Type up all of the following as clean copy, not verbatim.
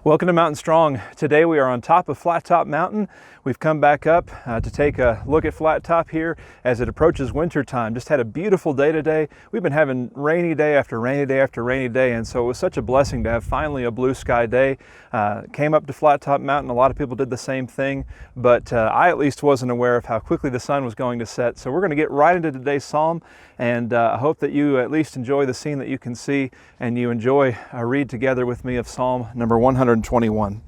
Welcome to Mountain Strong. Today we are on top of Flat Top Mountain. We've come back up to take a look at Flat Top here as it approaches winter time. Just had a beautiful day today. We've been having rainy day after rainy day after rainy day, and so it was such a blessing to have finally a blue sky day. Came up to Flat Top Mountain. A lot of people did the same thing, but I at least wasn't aware of how quickly the sun was going to set. So we're going to get right into today's psalm, and I hope that you at least enjoy the scene that you can see and you enjoy a read together with me of Psalm number 121.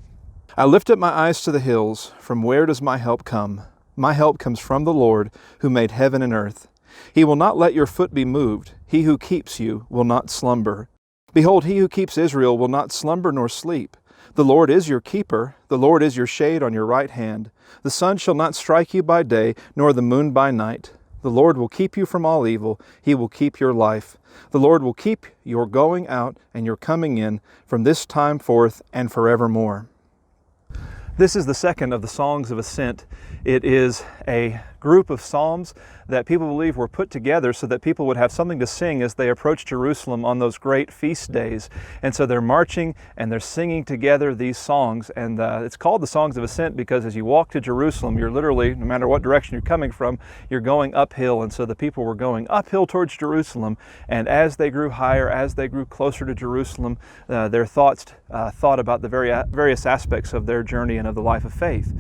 I lift up my eyes to the hills. From where does my help come? My help comes from the Lord who made heaven and earth. He will not let your foot be moved. He who keeps you will not slumber. Behold, he who keeps Israel will not slumber nor sleep. The Lord is your keeper. The Lord is your shade on your right hand. The sun shall not strike you by day, nor the moon by night. The Lord will keep you from all evil. He will keep your life. The Lord will keep your going out and your coming in from this time forth and forevermore. This is the second of the Songs of Ascent. It is a group of psalms that people believe were put together so that people would have something to sing as they approach Jerusalem on those great feast days. And so they're marching and they're singing together these songs. And it's called the Songs of Ascent because as you walk to Jerusalem, you're literally, no matter what direction you're coming from, you're going uphill. And so the people were going uphill towards Jerusalem. And as they grew higher, as they grew closer to Jerusalem, their thoughts thought about the various aspects of their journey and of the life of faith.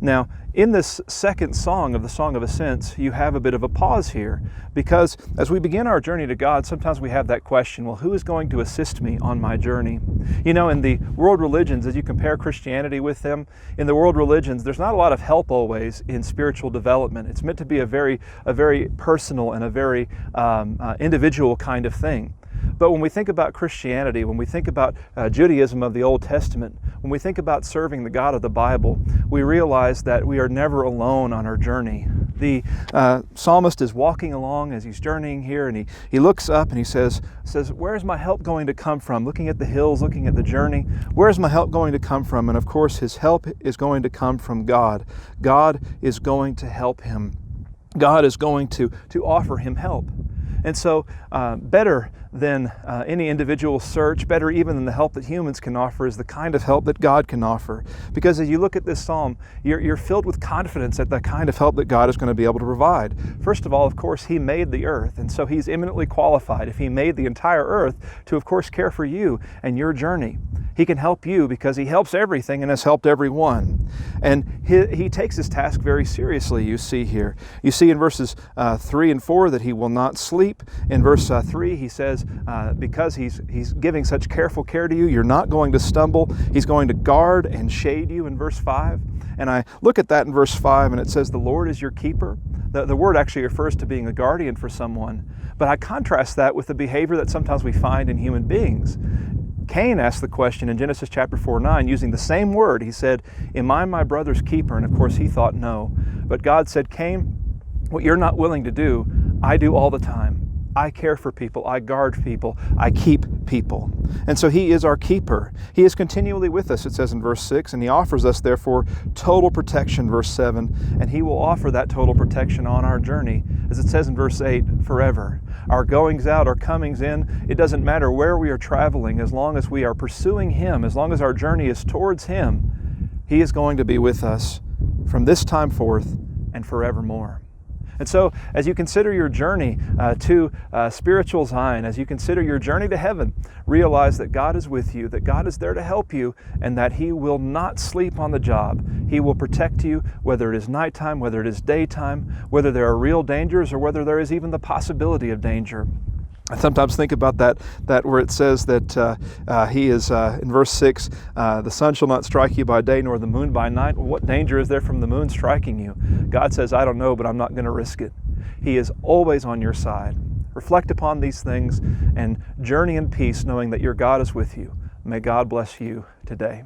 Now, in this second song of the Song of Ascents, you have a bit of a pause here because as we begin our journey to God, sometimes we have that question, well, who is going to assist me on my journey? You know, in the world religions, as you compare Christianity with them, in the world religions, there's not a lot of help always in spiritual development. It's meant to be a very personal and a very individual kind of thing. But when we think about Christianity, when we think about Judaism of the Old Testament, when we think about serving the God of the Bible, we realize that we are never alone on our journey. The psalmist is walking along as he's journeying here, and he looks up and he says, where's my help going to come from? Looking at the hills, looking at the journey, where's my help going to come from? And of course, his help is going to come from God. God is going to help him. God is going to offer him help. And so better than any individual search, better even than the help that humans can offer, is the kind of help that God can offer. Because as you look at this psalm, you're filled with confidence at the kind of help that God is going to be able to provide. First of all, of course, He made the earth, and so He's eminently qualified, if He made the entire earth, to of course care for you and your journey. He can help you because He helps everything and has helped everyone. And He takes His task very seriously, you see here. You see in verses 3 and 4 that He will not sleep. In verse 3, He says, because he's giving such careful care to you, you're not going to stumble. He's going to guard and shade you in verse 5. And I look at that in verse 5 and it says, the Lord is your keeper. The word actually refers to being a guardian for someone. But I contrast that with the behavior that sometimes we find in human beings. Cain asked the question in Genesis chapter 4:9 using the same word. He said, am I my brother's keeper? And of course he thought no. But God said, Cain, what you're not willing to do, I do all the time. I care for people, I guard people, I keep people. And so He is our keeper. He is continually with us, it says in verse 6, and He offers us therefore total protection, verse 7, and He will offer that total protection on our journey, as it says in verse 8, forever. Our goings out, our comings in, it doesn't matter where we are traveling, as long as we are pursuing Him, as long as our journey is towards Him, He is going to be with us from this time forth and forevermore. And so, as you consider your journey to spiritual Zion, as you consider your journey to heaven, realize that God is with you, that God is there to help you, and that He will not sleep on the job. He will protect you, whether it is nighttime, whether it is daytime, whether there are real dangers, or whether there is even the possibility of danger. I sometimes think about that where it says that He is, in verse 6, the sun shall not strike you by day nor the moon by night. Well, what danger is there from the moon striking you? God says, I don't know, but I'm not going to risk it. He is always on your side. Reflect upon these things and journey in peace, knowing that your God is with you. May God bless you today.